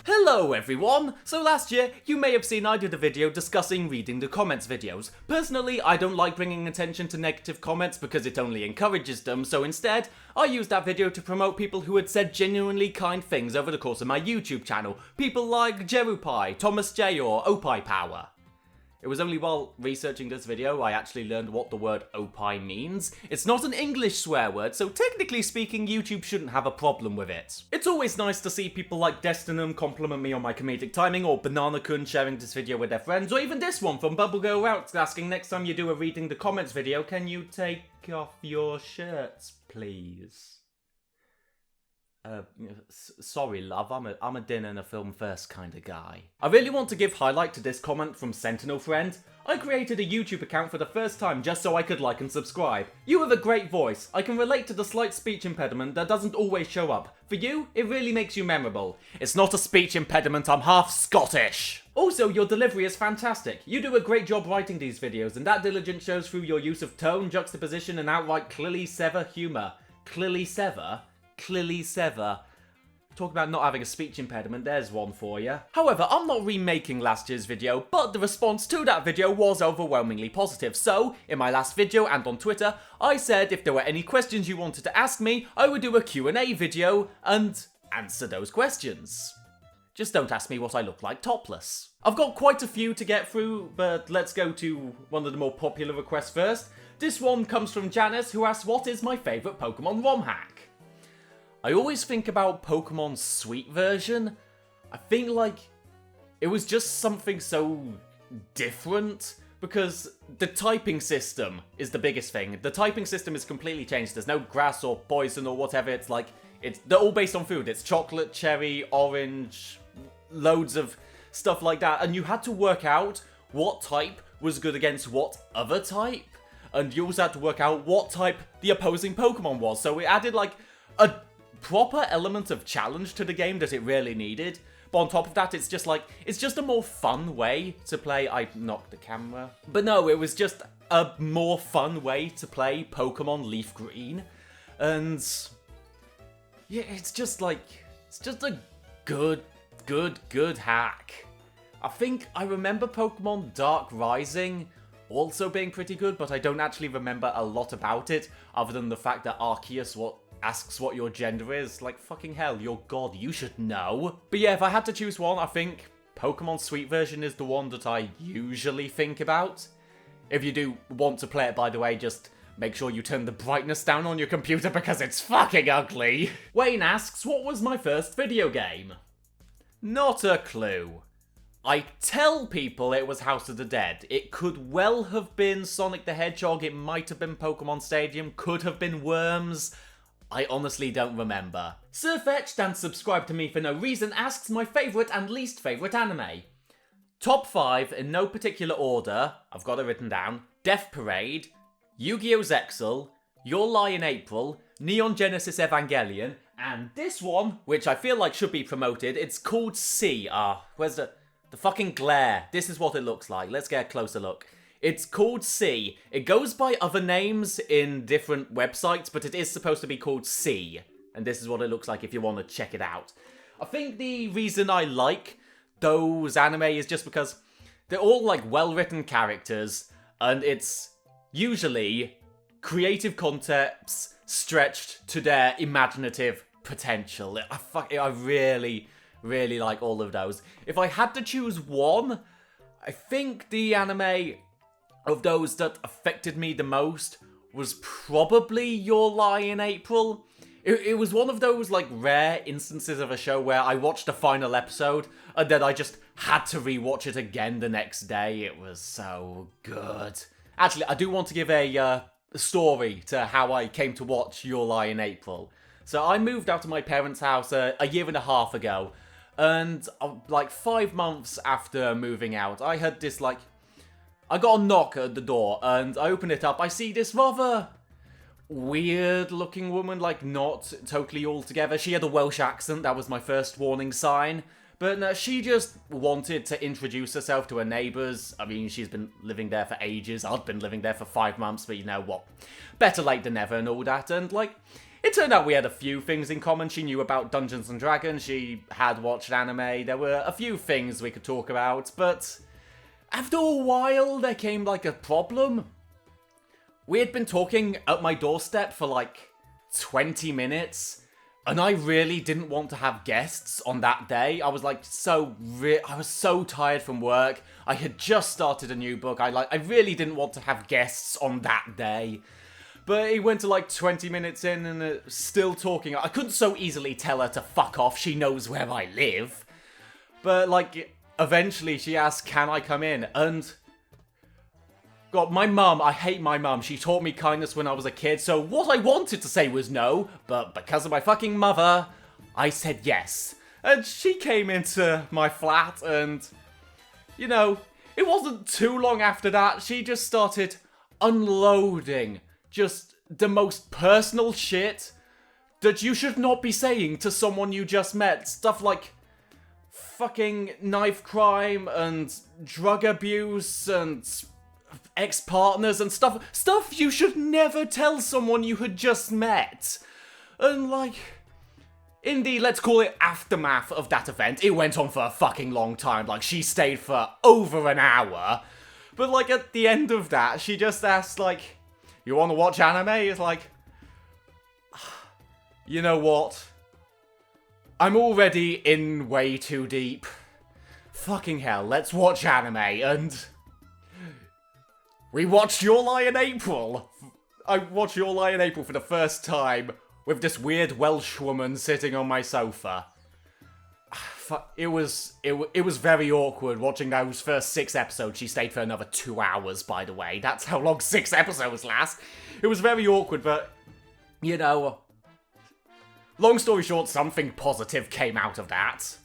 Hello everyone! So last year, you may have seen I did a video discussing reading the comments videos. Personally, I don't like bringing attention to negative comments because it only encourages them, so instead, I used that video to promote people who had said genuinely kind things over the course of my YouTube channel. People like Jerupai, Thomas J or Opie Power. It was only while researching this video I actually learned what the word opie means. It's not an English swear word, so technically speaking, YouTube shouldn't have a problem with it. It's always nice to see people like Destinum compliment me on my comedic timing, or Banana-kun sharing this video with their friends, or even this one from Bubblegirl Routes asking next time you do a reading the comments video, can you take off your shirts, please? Sorry love, I'm a dinner and a film first kind of guy. I really want to give highlight to this comment from Sentinel Friend. I created a YouTube account for the first time just so I could like and subscribe. You have a great voice. I can relate to the slight speech impediment that doesn't always show up. For you, it really makes you memorable. It's not a speech impediment, I'm half Scottish. Also, your delivery is fantastic. You do a great job writing these videos, and that diligence shows through your use of tone, juxtaposition, and outright clearly sever humour. Clearly sever? Clearly sever. Talk about not having a speech impediment, there's one for you. However, I'm not remaking last year's video, but the response to that video was overwhelmingly positive. So, in my last video and on Twitter, I said if there were any questions you wanted to ask me, I would do a Q&A video and answer those questions. Just don't ask me what I look like topless. I've got quite a few to get through, but let's go to one of the more popular requests first. This one comes from Janice, who asks, what is my favourite Pokemon ROM hack? I always think about Pokemon's Sweet version. I think like it was just something so different because the typing system is the biggest thing. The typing system is completely changed. There's no grass or poison or whatever. It's like they're all based on food. It's chocolate, cherry, orange, loads of stuff like that. And you had to work out what type was good against what other type. And you also had to work out what type the opposing Pokemon was. So it added like a proper element of challenge to the game that it really needed. But on top of that, it's just a more fun way to play. I knocked the camera. But no, it was just a more fun way to play Pokemon Leaf Green. And yeah, it's just a good hack. I think I remember Pokemon Dark Rising also being pretty good, but I don't actually remember a lot about it, other than the fact that Arceus asks what your gender is. Like, fucking hell, you're God, you should know. But yeah, if I had to choose one, I think Pokemon Sweet version is the one that I usually think about. If you do want to play it, by the way, just make sure you turn the brightness down on your computer because it's fucking ugly. Wayne asks, what was my first video game? Not a clue. I tell people it was House of the Dead. It could well have been Sonic the Hedgehog, it might have been Pokemon Stadium, could have been Worms. I honestly don't remember. Sirfetched and subscribed to me for no reason asks my favourite and least favourite anime. Top 5 in no particular order, I've got it written down. Death Parade, Yu-Gi-Oh! Zexal, Your Lie in April, Neon Genesis Evangelion, and this one, which I feel like should be promoted, it's called C. Where's the fucking glare? This is what it looks like. Let's get a closer look. It's called C. It goes by other names in different websites, but it is supposed to be called C. And this is what it looks like if you want to check it out. I think the reason I like those anime is just because they're all like well-written characters, and it's usually creative concepts stretched to their imaginative potential. I really, really like all of those. If I had to choose one, I think the anime of those that affected me the most was probably Your Lie in April. It was one of those like rare instances of a show where I watched the final episode and then I just had to rewatch it again the next day. It was so good. Actually, I do want to give a story to how I came to watch Your Lie in April. So I moved out of my parents' house a year and a half ago, and like 5 months after moving out, I had this I got a knock at the door, and I open it up. I see this rather weird-looking woman, like not totally all together. She had a Welsh accent. That was my first warning sign. But no, she just wanted to introduce herself to her neighbours. I mean, she's been living there for ages. I'd been living there for 5 months, but you know what? Better late than never and all that. And It turned out we had a few things in common. She knew about Dungeons and Dragons, she had watched anime, there were a few things we could talk about, but after a while there came like a problem. We had been talking at my doorstep for like 20 minutes, and I really didn't want to have guests on that day. I was like I was so tired from work. I had just started a new book. I really didn't want to have guests on that day. But it went to like 20 minutes in and still talking. I couldn't so easily tell her to fuck off. She knows where I live. But like, eventually she asked, can I come in? And God, my mum, I hate my mum. She taught me kindness when I was a kid. So what I wanted to say was no. But because of my fucking mother, I said yes. And she came into my flat and, you know, it wasn't too long after that. She just started unloading just the most personal shit that you should not be saying to someone you just met. Stuff like fucking knife crime and drug abuse and ex-partners and stuff you should never tell someone you had just met. And like, in the, let's call it, aftermath of that event, it went on for a fucking long time. Like, she stayed for over an hour. But like, at the end of that, she just asked like, you want to watch anime? It's like, you know what? I'm already in way too deep. Fucking hell, let's watch anime. And we watched Your Lie in April. I watched Your Lie in April for the first time with this weird Welsh woman sitting on my sofa. It was very awkward watching those first 6 episodes. She stayed for another 2 hours, by the way. That's how long 6 episodes last. It was very awkward, but, you know, long story short, something positive came out of that.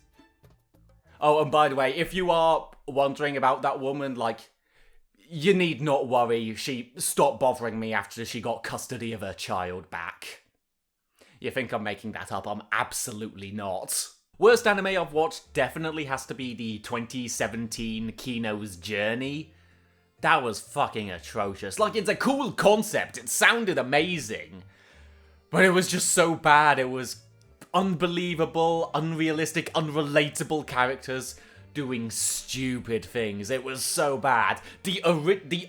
Oh, and by the way, if you are wondering about that woman, like, you need not worry. She stopped bothering me after she got custody of her child back. You think I'm making that up? I'm absolutely not. Worst anime I've watched definitely has to be the 2017 Kino's Journey. That was fucking atrocious. Like, it's a cool concept, it sounded amazing, but it was just so bad. It was unbelievable, unrealistic, unrelatable characters doing stupid things. It was so bad. The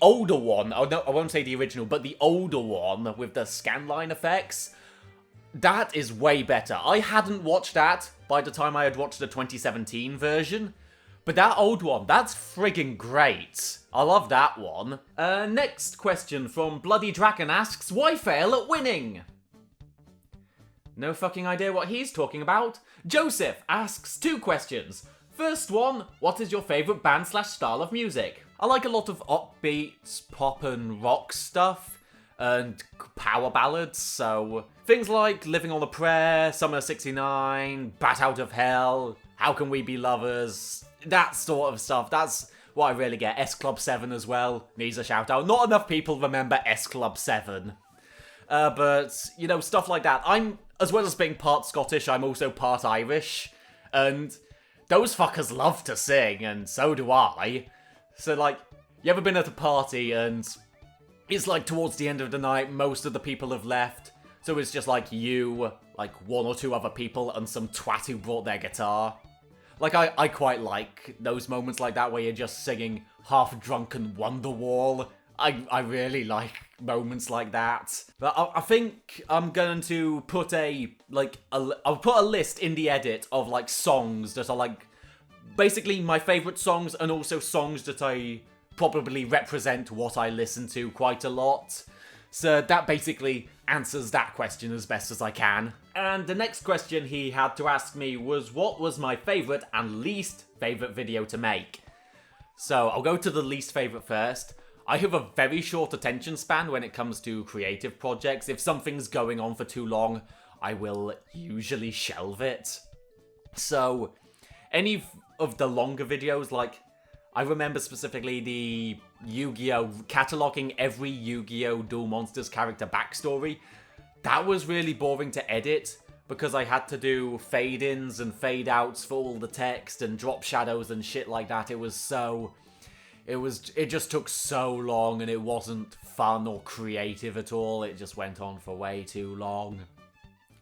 older one, oh no, I won't say the original, but the older one with the scanline effects, that is way better. I hadn't watched that by the time I had watched the 2017 version, but that old one, that's friggin' great. I love that one. Next question from Bloody Dragon asks, why fail at winning? No fucking idea what he's talking about. Joseph asks 2 questions. First one, what is your favourite band/style of music? I like a lot of upbeat, pop and rock stuff, and power ballads, so things like Living on a Prayer, Summer 69, Bat Out of Hell, How Can We Be Lovers, that sort of stuff. That's what I really get. S Club 7 as well, needs a shout out. Not enough people remember S Club 7. But, you know, stuff like that. I'm, as well as being part Scottish, I'm also part Irish, and those fuckers love to sing, and so do I. So, like, you ever been at a party and it's like towards the end of the night, most of the people have left, so it's just like you, like 1 or 2 other people, and some twat who brought their guitar. Like, I quite like those moments like that where you're just singing half-drunken Wonderwall. I really like moments like that. But I think I'm going to put I'll put a list in the edit of, like, songs that are, like, basically my favourite songs, and also songs that I probably represent what I listen to quite a lot. So that basically answers that question as best as I can. And the next question he had to ask me was, what was my favourite and least favourite video to make? So I'll go to the least favourite first. I have a very short attention span when it comes to creative projects. If something's going on for too long, I will usually shelve it. So any of the longer videos, like, I remember specifically the Yu-Gi-Oh! Cataloguing every Yu-Gi-Oh! Duel Monsters character backstory. That was really boring to edit, because I had to do fade-ins and fade-outs for all the text, and drop shadows and shit like that. It just took so long, and it wasn't fun or creative at all. It just went on for way too long.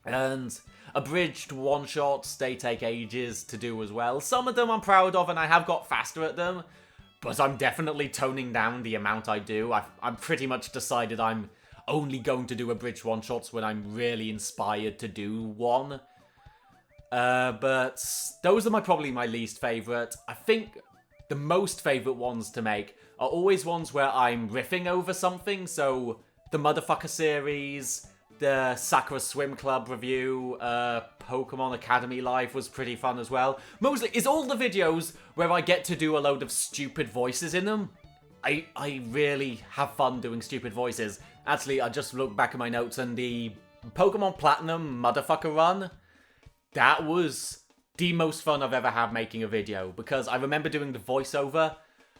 And abridged one-shots, they take ages to do as well. Some of them I'm proud of and I have got faster at them, but I'm definitely toning down the amount I do. I'm pretty much decided I'm only going to do abridged one-shots when I'm really inspired to do one. But those are probably my least favourite. I think the most favourite ones to make are always ones where I'm riffing over something. So the Motherfucker series, the Sakura Swim Club review, Pokemon Academy Live was pretty fun as well. Mostly, it's all the videos where I get to do a load of stupid voices in them. I really have fun doing stupid voices. Actually, I just looked back at my notes and the Pokemon Platinum Motherfucker run, that was the most fun I've ever had making a video, because I remember doing the voiceover,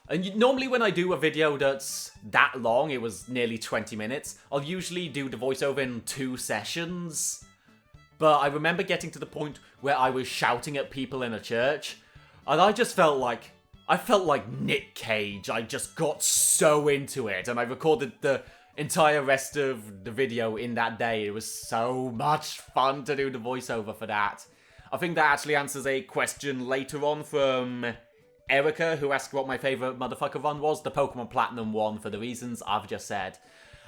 and normally when I do a video that's that long, it was nearly 20 minutes, I'll usually do the voiceover in 2 sessions, but I remember getting to the point where I was shouting at people in a church, and I just felt like Nick Cage. I just got so into it, and I recorded the entire rest of the video in that day. It was so much fun to do the voiceover for that. I think that actually answers a question later on from Erica, who asked what my favourite Motherfucker run was, the Pokemon Platinum one, for the reasons I've just said.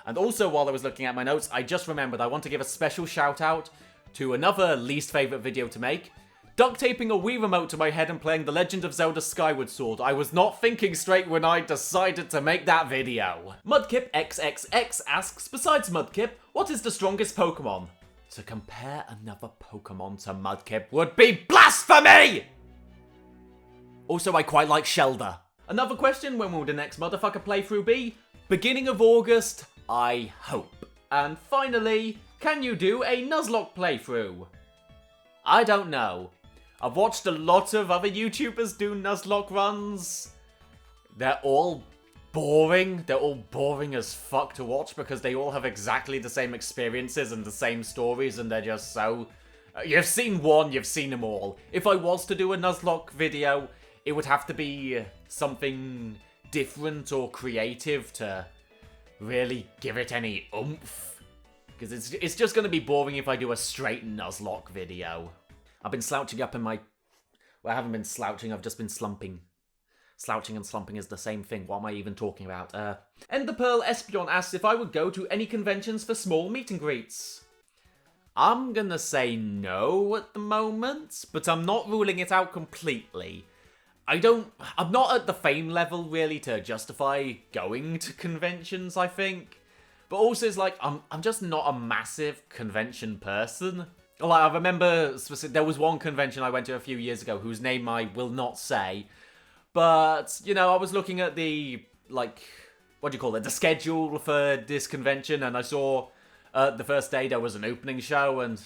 And also, while I was looking at my notes, I just remembered I want to give a special shout out to another least favourite video to make. Duct taping a Wii remote to my head and playing The Legend of Zelda Skyward Sword. I was not thinking straight when I decided to make that video. Mudkip XXX asks, besides Mudkip, what is the strongest Pokemon? To compare another Pokemon to Mudkip would be blasphemy! Also, I quite like Shelder. Another question, when will the next Motherfucker playthrough be? Beginning of August, I hope. And finally, can you do a Nuzlocke playthrough? I don't know. I've watched a lot of other YouTubers do Nuzlocke runs. They're all boring. They're all boring as fuck to watch because they all have exactly the same experiences and the same stories, and they're just so... You've seen one, you've seen them all. If I was to do a Nuzlocke video, it would have to be something different or creative to really give it any oomph. Because it's just going to be boring if I do a straight Nuzlocke video. I've been slouching up in my... Well, I haven't been slouching, I've just been slumping. Slouching and slumping is the same thing. What am I even talking about? Ender Pearl Espion asks if I would go to any conventions for small meet and greets. I'm gonna say no at the moment, but I'm not ruling it out completely. I'm not at the fame level, really, to justify going to conventions, I think. But also, it's like, I'm just not a massive convention person. Like, I remember there was one convention I went to a few years ago whose name I will not say. But, you know, I was looking at the, like, what do you call it? The schedule for this convention, and I saw the first day there was an opening show, and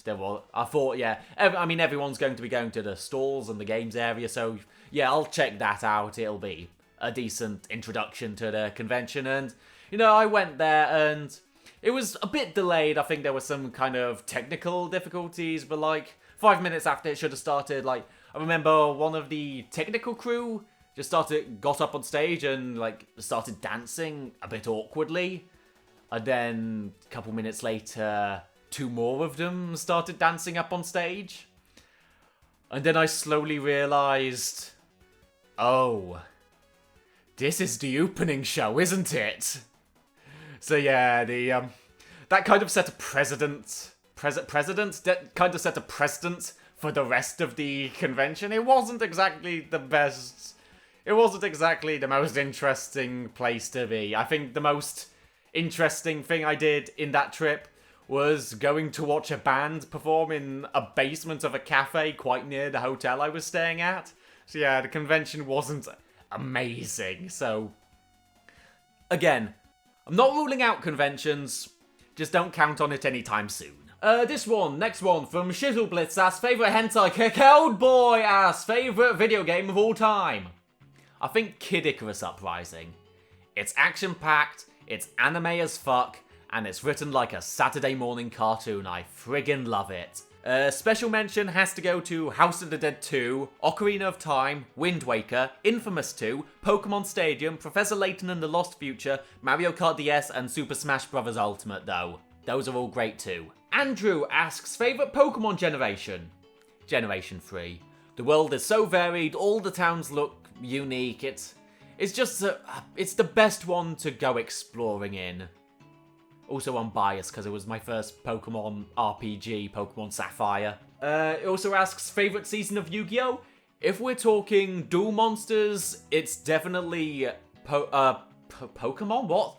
I thought, yeah, I mean, everyone's going to be going to the stalls and the games area, so, yeah, I'll check that out. It'll be a decent introduction to the convention, and, you know, I went there, and it was a bit delayed. I think there were some kind of technical difficulties, but, like, 5 minutes after it should have started, like, I remember one of the technical crew just got up on stage and, like, started dancing a bit awkwardly. And then, a couple minutes later, 2 more of them started dancing up on stage. And then I slowly realised, oh, this is the opening show, isn't it? So yeah, that kind of set a precedent. That kind of set a precedent for the rest of the convention. It wasn't exactly the best. It wasn't exactly the most interesting place to be. I think the most interesting thing I did in that trip was going to watch a band perform in a basement of a cafe quite near the hotel I was staying at. So yeah, the convention wasn't amazing. So, again, I'm not ruling out conventions, just don't count on it anytime soon. Next one from Shizzleblitz asks, favourite hentai Cacao Boy asks, favourite video game of all time. I think Kid Icarus Uprising. It's action-packed, it's anime as fuck, and it's written like a Saturday morning cartoon. I friggin' love it. Special mention has to go to House of the Dead 2, Ocarina of Time, Wind Waker, Infamous 2, Pokemon Stadium, Professor Layton and the Lost Future, Mario Kart DS, and Super Smash Bros. Ultimate, though. Those are all great too. Andrew asks, favourite Pokemon generation? Generation 3. The world is so varied, all the towns look unique, it's just, it's the best one to go exploring in. Also, I'm biased because it was my first Pokemon RPG, Pokemon Sapphire. It also asks, favourite season of Yu-Gi-Oh? If we're talking Duel Monsters, it's definitely Pokemon? What?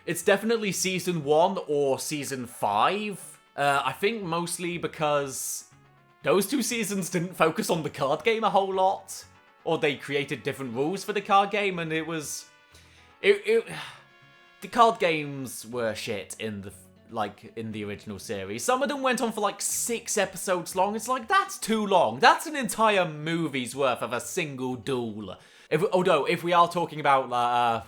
It's definitely Season 1 or Season 5. I think mostly because those two seasons didn't focus on the card game a whole lot. Or they created different rules for the card game, and it was... The card games were shit in the original series. Some of them went on for like 6 episodes long. It's like, that's too long. That's an entire movie's worth of a single duel. Although, if we are talking about,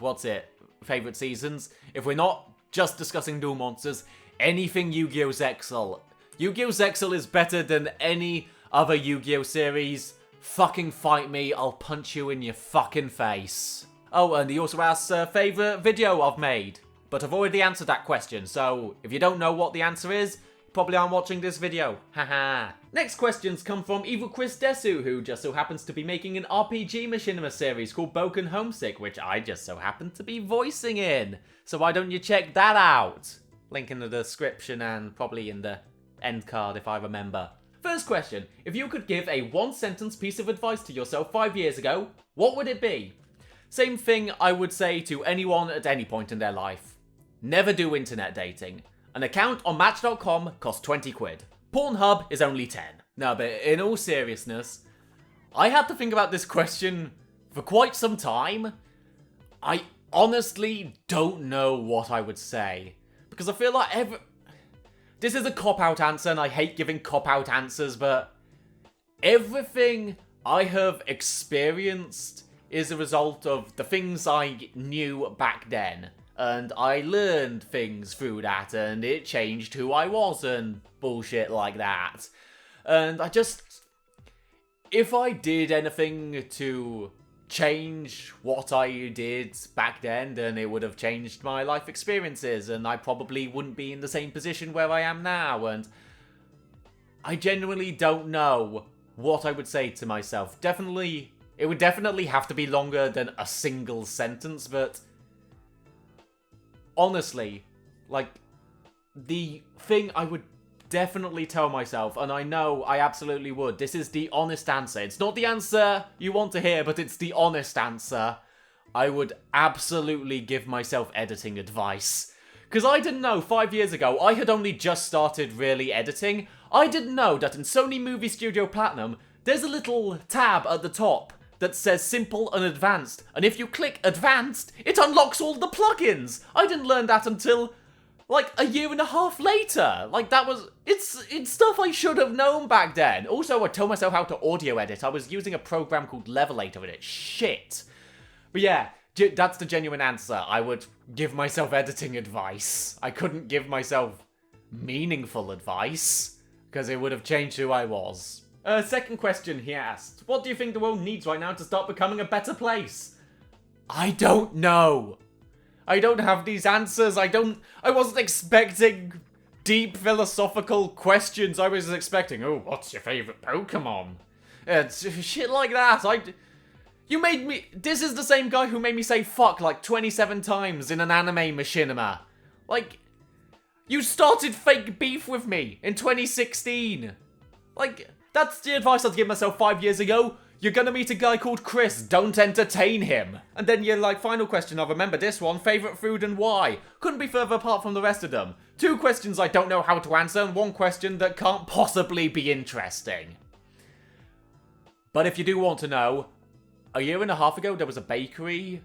favorite seasons, if we're not just discussing Duel Monsters, anything Yu-Gi-Oh! Zexal. Yu-Gi-Oh! Zexal is better than any other Yu-Gi-Oh! series. Fucking fight me, I'll punch you in your fucking face. Oh, and he also asks, favourite video I've made. But I've already answered that question, so if you don't know what the answer is, you probably aren't watching this video. Haha. Next questions come from Evil Chris Desu, who just so happens to be making an RPG machinima series called Broken Homesick, which I just so happen to be voicing in. So why don't you check that out? Link in the description and probably in the end card if I remember. First question, if you could give a one-sentence piece of advice to yourself 5 years ago, what would it be? Same thing I would say to anyone at any point in their life. Never do internet dating. An account on Match.com costs 20 quid. Pornhub is only 10. No, but in all seriousness, I had to think about this question for quite some time. I honestly don't know what I would say. Because I feel like this is a cop-out answer, and I hate giving cop-out answers, but everything I have experienced is a result of the things I knew back then. And I learned things through that, and it changed who I was, and bullshit like that. And if I did anything to change what I did back then it would have changed my life experiences, and I probably wouldn't be in the same position where I am now, and I genuinely don't know what I would say to myself. It would definitely have to be longer than a single sentence, but honestly, like, the thing I would definitely tell myself, and I know I absolutely would, this is the honest answer. It's not the answer you want to hear, but it's the honest answer. I would absolutely give myself editing advice. Because I didn't know 5 years ago, I had only just started really editing. I didn't know that in Sony Movie Studio Platinum, there's a little tab at the top that says Simple and Advanced, and if you click Advanced, it unlocks all the plugins! I didn't learn that until, like, a year and a half later. Like, it's stuff I should have known back then. Also, I told myself how to audio edit. I was using a program called Levelator and it's shit. But yeah, that's the genuine answer. I would give myself editing advice. I couldn't give myself meaningful advice, because it would have changed who I was. Second question he asked, what do you think the world needs right now to start becoming a better place? I don't know. I don't have these answers. I wasn't expecting deep philosophical questions. I was expecting, oh, what's your favorite Pokemon? Shit like that. This is the same guy who made me say fuck like 27 times in an anime machinima. Like, you started fake beef with me in 2016. Like, that's the advice I'd give myself 5 years ago. You're gonna meet a guy called Chris, don't entertain him. And then your, final question, I'll remember this one, favourite food and why. Couldn't be further apart from the rest of them. 2 questions I don't know how to answer, and 1 question that can't possibly be interesting. But if you do want to know, a year and a half ago there was a bakery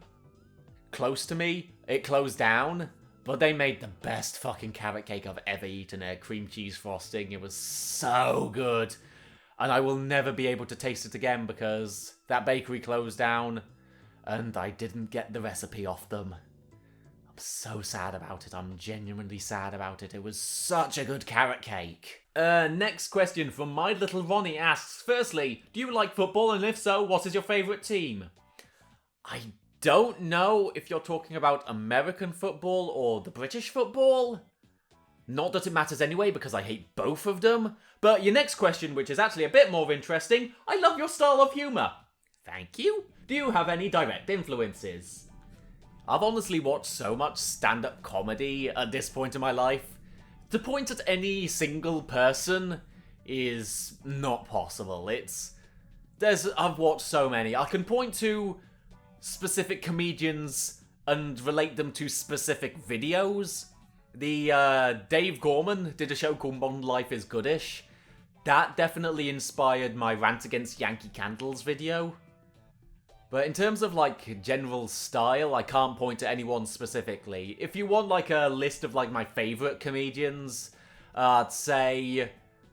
close to me. It closed down, but they made the best fucking carrot cake I've ever eaten. Cream cheese frosting, it was so good. And I will never be able to taste it again because that bakery closed down and I didn't get the recipe off them. I'm so sad about it. I'm genuinely sad about it. It was such a good carrot cake. Next question from My Little Ronnie asks, firstly, do you like football, and if so, what is your favourite team? I don't know if you're talking about American football or the British football. Not that it matters anyway, because I hate both of them. But your next question, which is actually a bit more interesting, I love your style of humour. Thank you. Do you have any direct influences? I've honestly watched so much stand-up comedy at this point in my life. To point at any single person is not possible. I've watched so many. I can point to specific comedians and relate them to specific videos. Dave Gorman did a show called Modern Life is Goodish. That definitely inspired my Rant Against Yankee Candles video. But in terms of, like, general style, I can't point to anyone specifically. If you want, like, a list of, like, my favourite comedians, I'd say...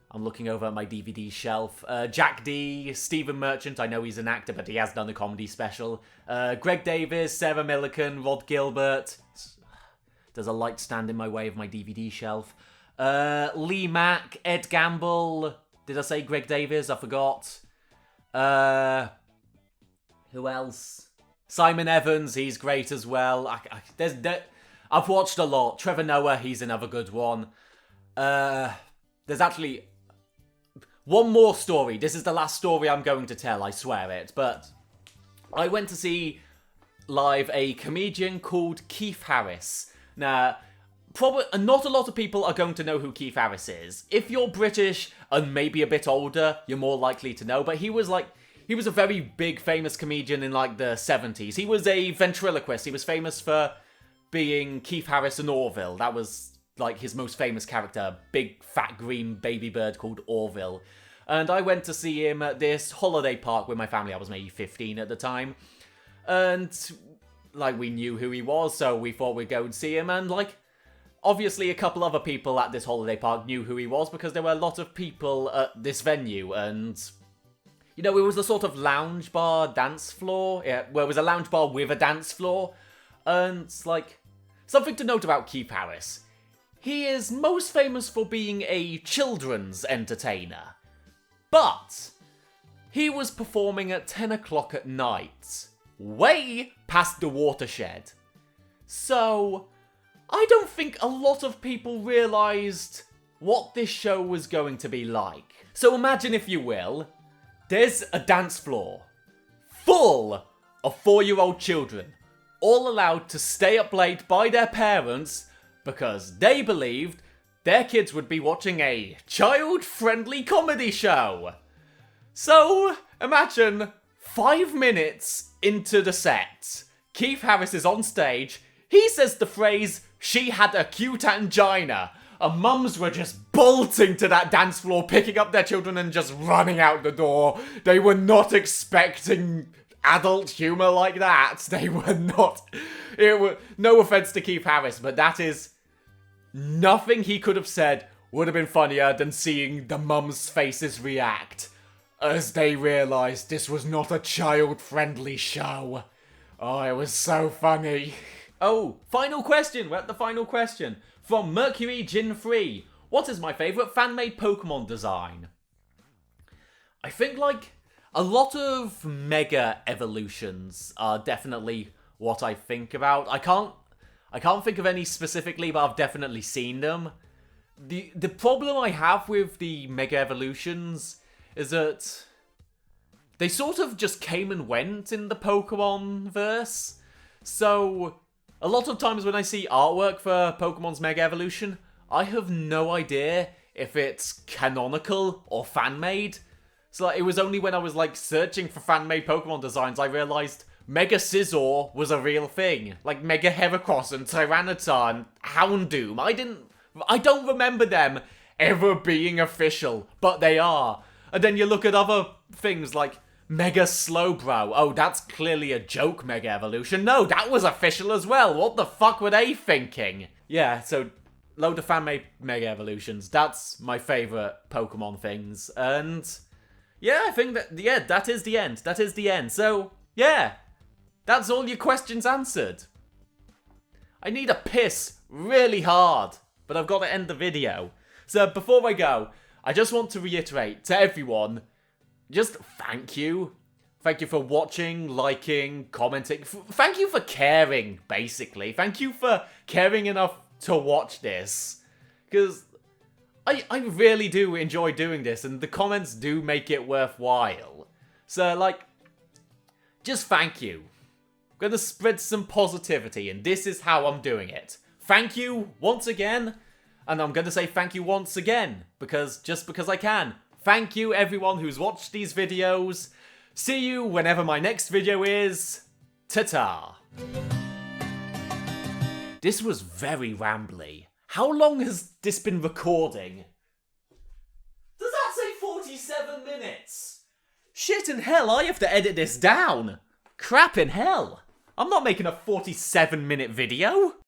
I'm looking over at my DVD shelf. Jack D, Stephen Merchant, I know he's an actor, but he has done a comedy special. Greg Davis, Sarah Millican, Rod Gilbert. There's a light stand in my way of my DVD shelf. Lee Mack, Ed Gamble. Did I say Greg Davis? I forgot. Who else? Simon Evans, he's great as well. I've watched a lot. Trevor Noah, he's another good one. There's actually one more story. This is the last story I'm going to tell, I swear it. But I went to see live a comedian called Keith Harris. Now, probably not a lot of people are going to know who Keith Harris is. If you're British and maybe a bit older, you're more likely to know. But he was a very big, famous comedian in, like, the 70s. He was a ventriloquist. He was famous for being Keith Harris in Orville. That was, like, his most famous character. Big, fat, green baby bird called Orville. And I went to see him at this holiday park with my family. I was maybe 15 at the time. And, like, we knew who he was, so we thought we'd go and see him. And, like, obviously a couple other people at this holiday park knew who he was because there were a lot of people at this venue. And... you know, it was a sort of lounge bar dance floor. Yeah, well, it was a lounge bar with a dance floor. And, like, something to note about Keith Harris. He is most famous for being a children's entertainer. But he was performing at 10 o'clock at night. Way past the watershed. So, I don't think a lot of people realised what this show was going to be like. So imagine, if you will... there's a dance floor full of 4-year-old children, all allowed to stay up late by their parents because they believed their kids would be watching a child-friendly comedy show. So, imagine 5 minutes into the set, Keith Harris is on stage, he says the phrase, "she had a cute angina," and mums were just bolting to that dance floor, picking up their children and just running out the door. They were not expecting adult humour like that. They were not. No offence to Keith Harris, but that is... nothing he could have said would have been funnier than seeing the mums' faces react as they realised this was not a child-friendly show. Oh, it was so funny. Oh, final question. We're at the final question. From Mercury Gin Free. What is my favourite fan-made Pokemon design? I think, like, a lot of Mega Evolutions are definitely what I think about. I can't think of any specifically, but I've definitely seen them. The problem I have with the Mega Evolutions is that they sort of just came and went in the Pokemon verse. So, a lot of times when I see artwork for Pokemon's Mega Evolution, I have no idea if it's canonical or fan-made. So, like, it was only when I was, like, searching for fan-made Pokemon designs I realised Mega Scizor was a real thing. Like, Mega Heracross and Tyranitar and Houndoom. I don't remember them ever being official, but they are. And then you look at other things like Mega Slowbro. Oh, that's clearly a joke Mega Evolution. No, that was official as well. What the fuck were they thinking? Yeah, so load of fan-made Mega Evolutions. That's my favourite Pokemon things. And yeah, I think that, yeah, that is the end. That is the end. So, yeah, that's all your questions answered. I need a piss really hard, but I've got to end the video. So before I go, I just want to reiterate to everyone, just thank you. Thank you for watching, liking, commenting. Thank you for caring, basically. Thank you for caring enough to watch this. Because I really do enjoy doing this, and the comments do make it worthwhile. So, like, just thank you. I'm gonna spread some positivity, and this is how I'm doing it. Thank you once again, and I'm gonna say thank you once again, just because I can. Thank you everyone who's watched these videos. See you whenever my next video is. Ta-ta. This was very rambly. How long has this been recording? Does that say 47 minutes? Shit in hell, I have to edit this down. Crap in hell. I'm not making a 47-minute video.